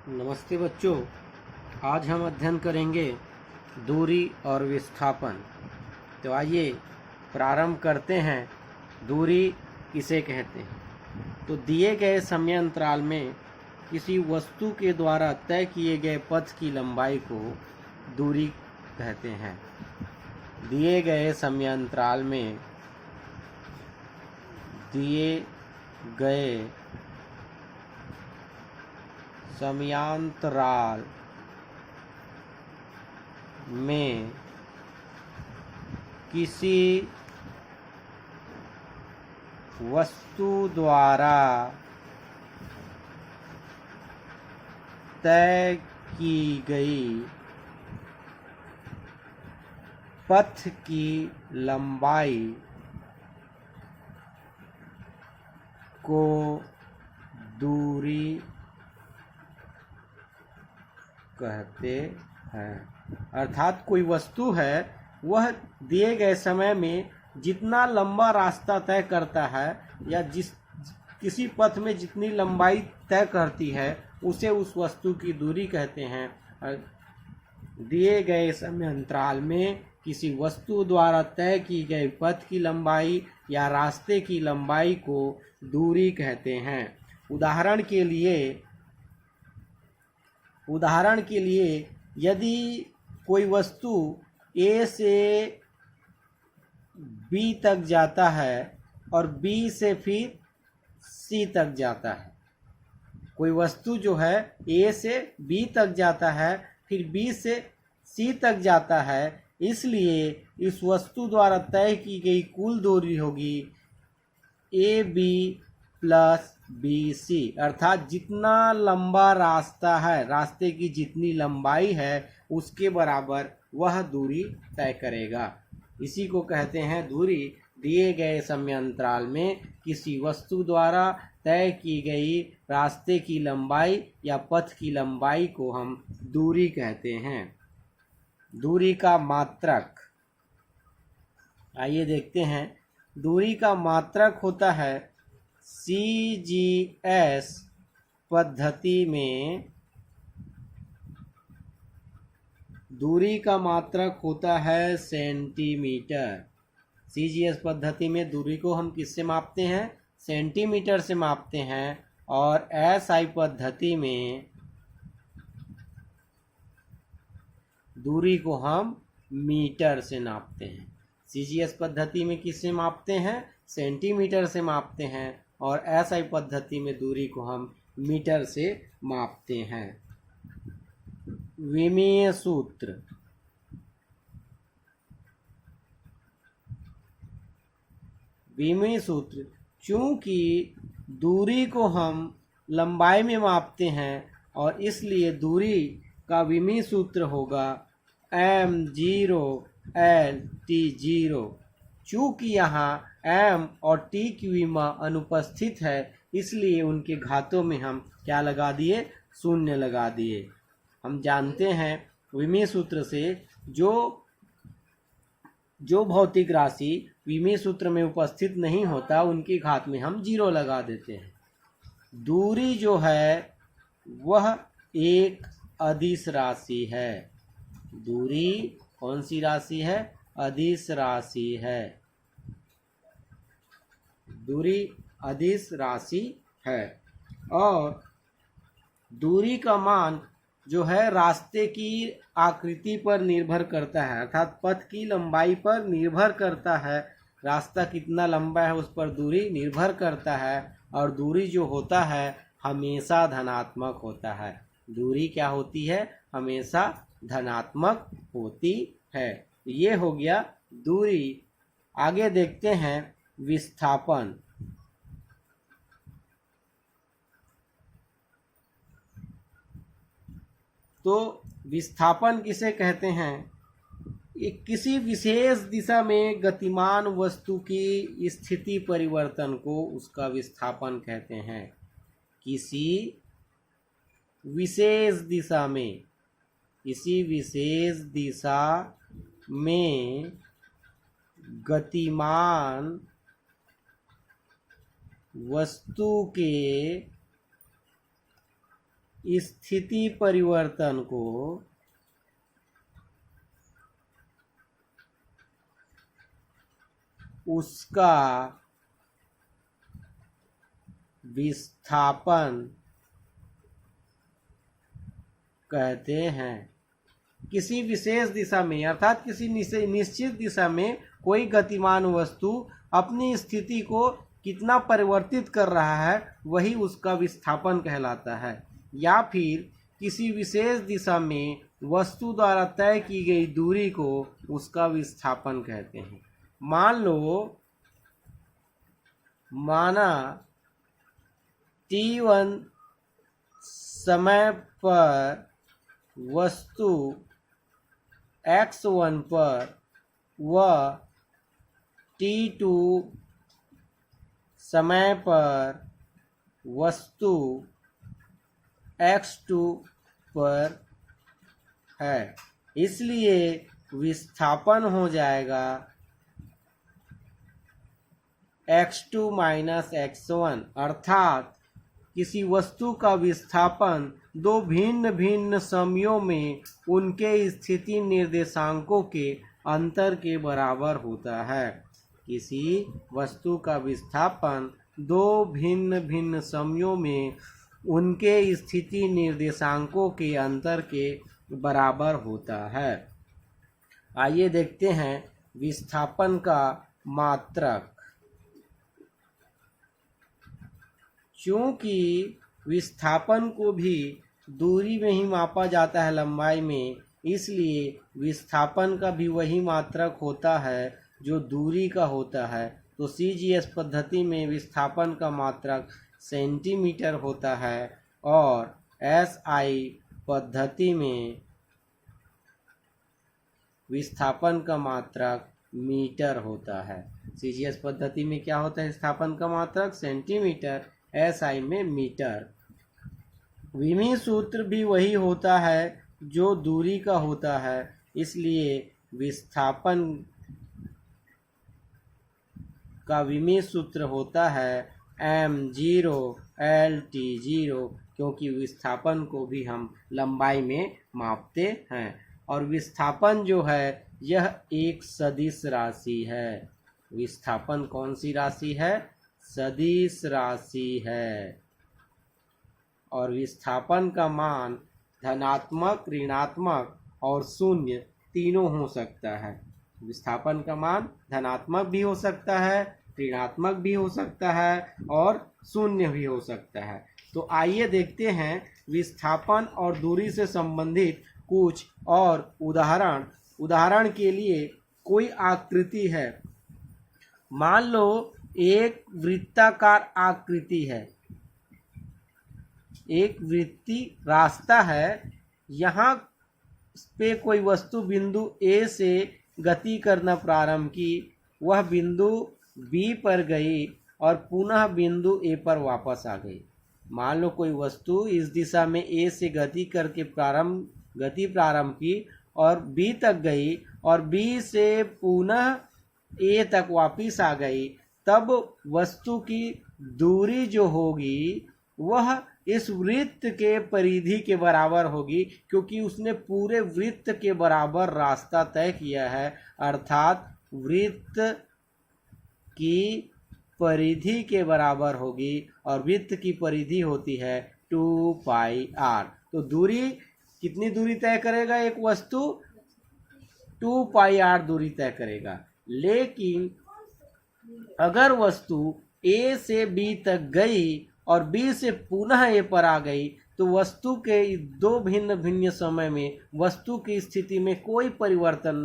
नमस्ते बच्चों, आज हम अध्ययन करेंगे दूरी और विस्थापन। तो आइए प्रारंभ करते हैं। दूरी किसे कहते हैं? तो दिए गए समय अंतराल में किसी वस्तु के द्वारा तय किए गए पथ की लंबाई को दूरी कहते हैं। दिए गए समय अंतराल में दिए गए समयांतराल में किसी वस्तु द्वारा तय की गई पथ की लंबाई को दूरी कहते हैं। अर्थात कोई वस्तु है, वह दिए गए समय में जितना लंबा रास्ता तय करता है या किसी पथ में जितनी लंबाई तय करती है, उसे उस वस्तु की दूरी कहते हैं। दिए गए समय अंतराल में किसी वस्तु द्वारा तय की गई पथ की लंबाई या रास्ते की लंबाई को दूरी कहते हैं। उदाहरण के लिए यदि कोई वस्तु A से B तक जाता है और B से फिर C तक जाता है, कोई वस्तु जो है A से B तक जाता है, फिर B से C तक जाता है, इसलिए इस वस्तु द्वारा तय की गई कुल दूरी होगी AB प्लस BC। अर्थात जितना लंबा रास्ता है, रास्ते की जितनी लंबाई है, उसके बराबर वह दूरी तय करेगा। इसी को कहते हैं दूरी। दिए गए समय अंतराल में किसी वस्तु द्वारा तय की गई रास्ते की लंबाई या पथ की लंबाई को हम दूरी कहते हैं। दूरी का मात्रक, आइए देखते हैं। दूरी का मात्रक होता है CGS पद्धति में। दूरी का मात्रक होता है सेंटीमीटर। CGS पद्धति में दूरी को हम किससे मापते हैं? सेंटीमीटर से मापते हैं। और SI पद्धति में दूरी को हम मीटर से नापते हैं। CGS पद्धति में किससे मापते हैं? सेंटीमीटर से मापते हैं। और SI पद्धति में दूरी को हम मीटर से मापते हैं। विमीय सूत्र, विमीय सूत्र, चूंकि दूरी को हम लंबाई में मापते हैं और इसलिए दूरी का विमीय सूत्र होगा m0 l t0। चूंकि यहाँ m और t की विमा अनुपस्थित है, इसलिए उनके घातों में हम क्या लगा दिए? शून्य लगा दिए। हम जानते हैं विमीय सूत्र से जो भौतिक राशि विमीय सूत्र में उपस्थित नहीं होता, उनकी घात में हम 0 लगा देते हैं। दूरी जो है वह एक अदिश राशि है। दूरी कौन सी राशि है? अदिश राशि है। दूरी अदिश राशि है। और दूरी का मान जो है रास्ते की आकृति पर निर्भर करता है, अर्थात पथ की लंबाई पर निर्भर करता है। रास्ता कितना लंबा है उस पर दूरी निर्भर करता है। और दूरी जो होता है हमेशा धनात्मक होता है। दूरी क्या होती है? हमेशा धनात्मक होती है। ये हो गया दूरी। आगे देखते हैं विस्थापन। तो विस्थापन किसे कहते हैं? एक किसी विशेष दिशा में गतिमान वस्तु की स्थिति परिवर्तन को उसका विस्थापन कहते हैं। किसी विशेष दिशा में, किसी विशेष दिशा में गतिमान वस्तु के स्थिति परिवर्तन को उसका विस्थापन कहते हैं। किसी विशेष दिशा में अर्थात किसी निश्चित दिशा में कोई गतिमान वस्तु अपनी स्थिति को कितना परिवर्तित कर रहा है वही उसका विस्थापन कहलाता है। या फिर किसी विशेष दिशा में वस्तु द्वारा तय की गई दूरी को उसका विस्थापन कहते हैं। मान लो माना t1 समय पर वस्तु x1 पर व t2 समय पर वस्तु x2 पर है, इसलिए विस्थापन हो जाएगा x2 माइनस x1। अर्थात किसी वस्तु का विस्थापन दो भिन्न भिन्न समयों में उनके स्थिति निर्देशांकों के अंतर के बराबर होता है। किसी वस्तु का विस्थापन दो भिन्न भिन्न समयों में उनके स्थिति निर्देशांकों के अंतर के बराबर होता है। आइए देखते हैं विस्थापन का मात्रक। चूँकि विस्थापन को भी दूरी में ही मापा जाता है, लंबाई में, इसलिए विस्थापन का भी वही मात्रक होता है जो दूरी का होता है। तो CGS पद्धति में विस्थापन का मात्रक सेंटीमीटर होता है और SI पद्धति में विस्थापन का मात्रक मीटर होता है। CGS पद्धति में क्या होता है? विस्थापन का मात्रक सेंटीमीटर, SI में मीटर। विमी सूत्र भी वही होता है जो दूरी का होता है, इसलिए विस्थापन का विमी सूत्र होता है m0 LT0, क्योंकि विस्थापन को भी हम लंबाई में मापते हैं। और विस्थापन जो है यह एक सदिश राशि है। विस्थापन कौन सी राशि है? सदिश राशि है। और विस्थापन का मान धनात्मक, ऋणात्मक और शून्य तीनों हो सकता है। विस्थापन का मान धनात्मक भी हो सकता है, ऋणात्मक भी हो सकता है और शून्य भी हो सकता है। तो आइए देखते हैं विस्थापन और दूरी से संबंधित कुछ और उदाहरण। उदाहरण के लिए कोई आकृति है, मान लो एक वृत्ताकार आकृति है, एक वृत्तीय रास्ता है। यहाँ पे कोई वस्तु बिंदु A से गति करना प्रारंभ की, वह बिंदु B पर गई और पुनः बिंदु A पर वापस आ गई। मान लो कोई वस्तु इस दिशा में A से गति करके गति प्रारंभ की और B तक गई और B से पुनः A तक वापस आ गई, तब वस्तु की दूरी जो होगी वह इस वृत्त के परिधि के बराबर होगी, क्योंकि उसने पूरे वृत्त के बराबर रास्ता तय किया है। अर्थात वृत्त की परिधि के बराबर होगी और वृत्त की परिधि होती है 2πr। तो दूरी, कितनी दूरी तय करेगा एक वस्तु? 2πr दूरी तय करेगा। लेकिन अगर वस्तु A से B तक गई और B से पुनः A पर आ गई, तो वस्तु के दो भिन्न भिन्न समय में वस्तु की स्थिति में कोई परिवर्तन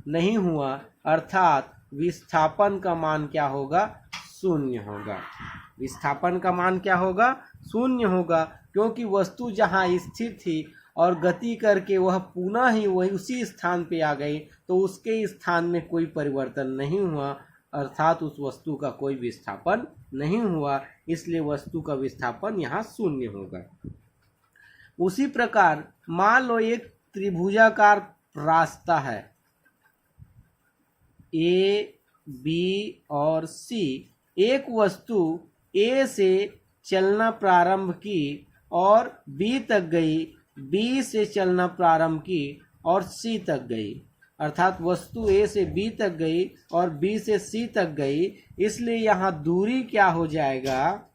नहीं हुआ। अर्थात विस्थापन का मान क्या होगा? शून्य होगा। विस्थापन का मान क्या होगा? शून्य होगा, क्योंकि वस्तु जहाँ स्थिर थी और गति करके वह पुनः ही वही उसी स्थान पे आ गई, तो उसके स्थान में कोई परिवर्तन नहीं हुआ। अर्थात उस वस्तु का कोई विस्थापन नहीं हुआ, इसलिए वस्तु का विस्थापन यहाँ शून्य होगा। उसी प्रकार मान लो एक त्रिभुजाकार रास्ता है, A, B और C। एक वस्तु A से चलना प्रारंभ की और बी तक गई, बी से चलना प्रारंभ की और सी तक गई, अर्थात वस्तु ए से बी तक गई और बी से सी तक गई, इसलिए यहाँ दूरी क्या हो जाएगा,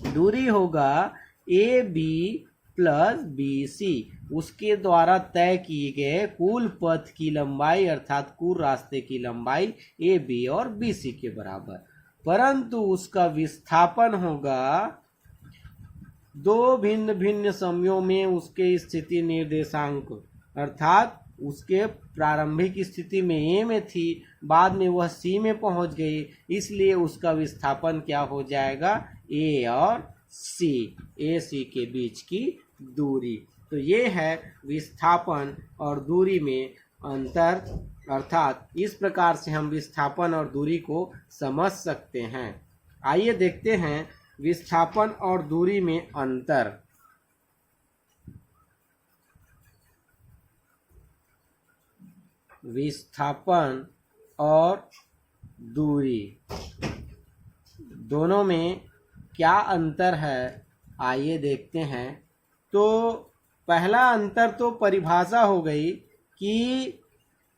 दूरी होगा A B plus B C, उसके द्वारा तय किए गए कुल पथ की लंबाई अर्थात कुल रास्ते की लंबाई ए बी और बी सी के बराबर, परंतु उसका विस्थापन होगा दो भिन्न भिन्न समयों में उसके स्थिति निर्देशांक, अर्थात उसके प्रारंभिक स्थिति में ए में थी, बाद में वह सी में पहुंच गई, इसलिए उसका विस्थापन क्या हो जाएगा, ए और सी, ए सी के बीच की दूरी। तो ये है विस्थापन और दूरी में अंतर, अर्थात इस प्रकार से हम विस्थापन और दूरी को समझ सकते हैं। आइए देखते हैं विस्थापन और दूरी में अंतर। विस्थापन और दूरी दोनों में क्या अंतर है, आइए देखते हैं। तो पहला अंतर तो परिभाषा हो गई कि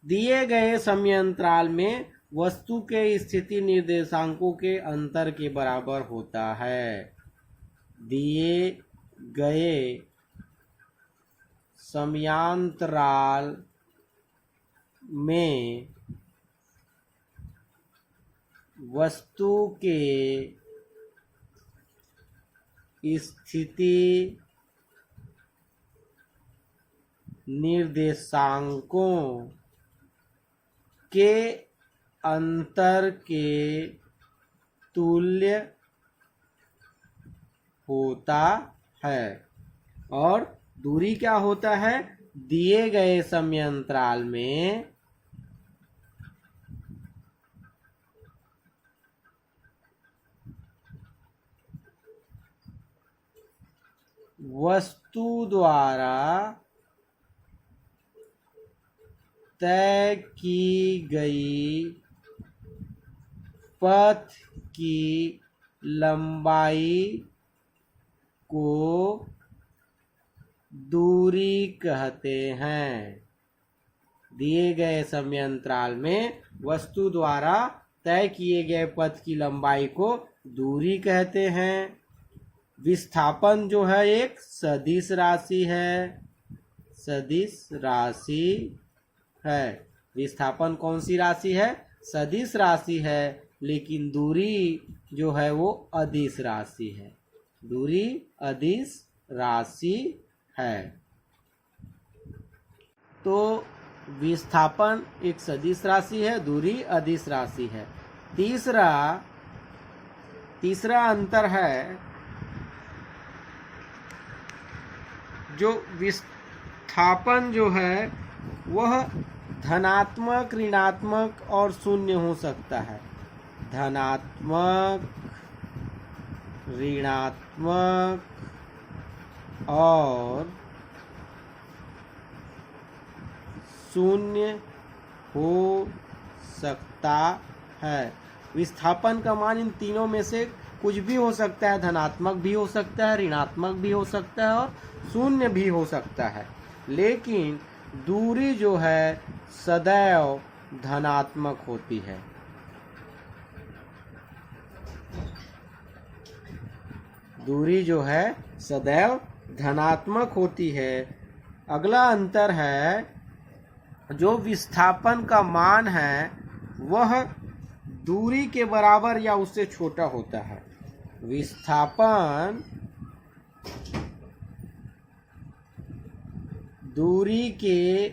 दिए गए समयांतराल में वस्तु के स्थिति निर्देशांकों के अंतर के बराबर होता है। दिए गए समयांतराल में वस्तु के स्थिति निर्देशांकों के अंतर के तुल्य होता है। और दूरी क्या होता है, दिए गए समयांतराल में वस्तु द्वारा तय की गई पथ की लंबाई को दूरी कहते हैं। दिए गए समयांतराल में वस्तु द्वारा तय किए गए पथ की लंबाई को दूरी कहते हैं। विस्थापन जो है एक सदिश राशि है, सदिश राशि है। विस्थापन कौन सी राशि है, सदिश राशि है, लेकिन दूरी जो है वो अदिश राशि है, दूरी अदिश राशि है। तो विस्थापन एक सदिश राशि है, दूरी अदिश राशि है। तीसरा अंतर है जो विस्थापन जो है वह धनात्मक, ऋणात्मक और शून्य हो सकता है। धनात्मक, ऋणात्मक और शून्य हो सकता है। विस्थापन का मान इन तीनों में से कुछ भी हो सकता है, धनात्मक भी हो सकता है, ऋणात्मक भी हो सकता है और शून्य भी हो सकता है, लेकिन दूरी जो है सदैव धनात्मक होती है। दूरी जो है सदैव धनात्मक होती है। अगला अंतर है जो विस्थापन का मान है वह दूरी के बराबर या उससे छोटा होता है। विस्थापन दूरी के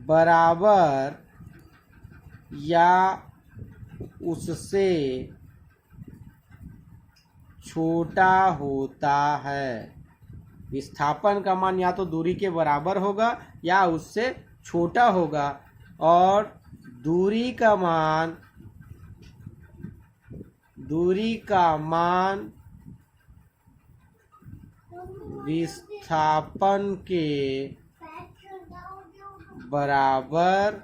बराबर या उससे छोटा होता है। विस्थापन का मान या तो दूरी के बराबर होगा या उससे छोटा होगा, और दूरी का मान विस्थापन के बराबर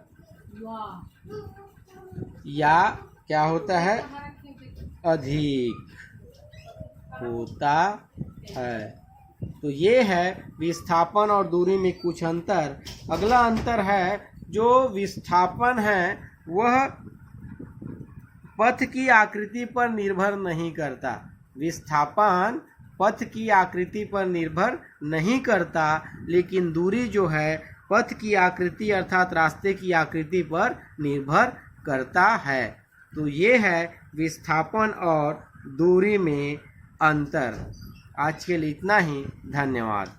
या क्या होता है, अधिक होता है। तो ये है विस्थापन और दूरी में कुछ अंतर। अगला अंतर है जो विस्थापन है वह पथ की आकृति पर निर्भर नहीं करता। विस्थापन पथ की आकृति पर निर्भर नहीं करता, लेकिन दूरी जो है पथ की आकृति अर्थात रास्ते की आकृति पर निर्भर करता है। तो ये है विस्थापन और दूरी में अंतर। आज के लिए इतना ही। धन्यवाद।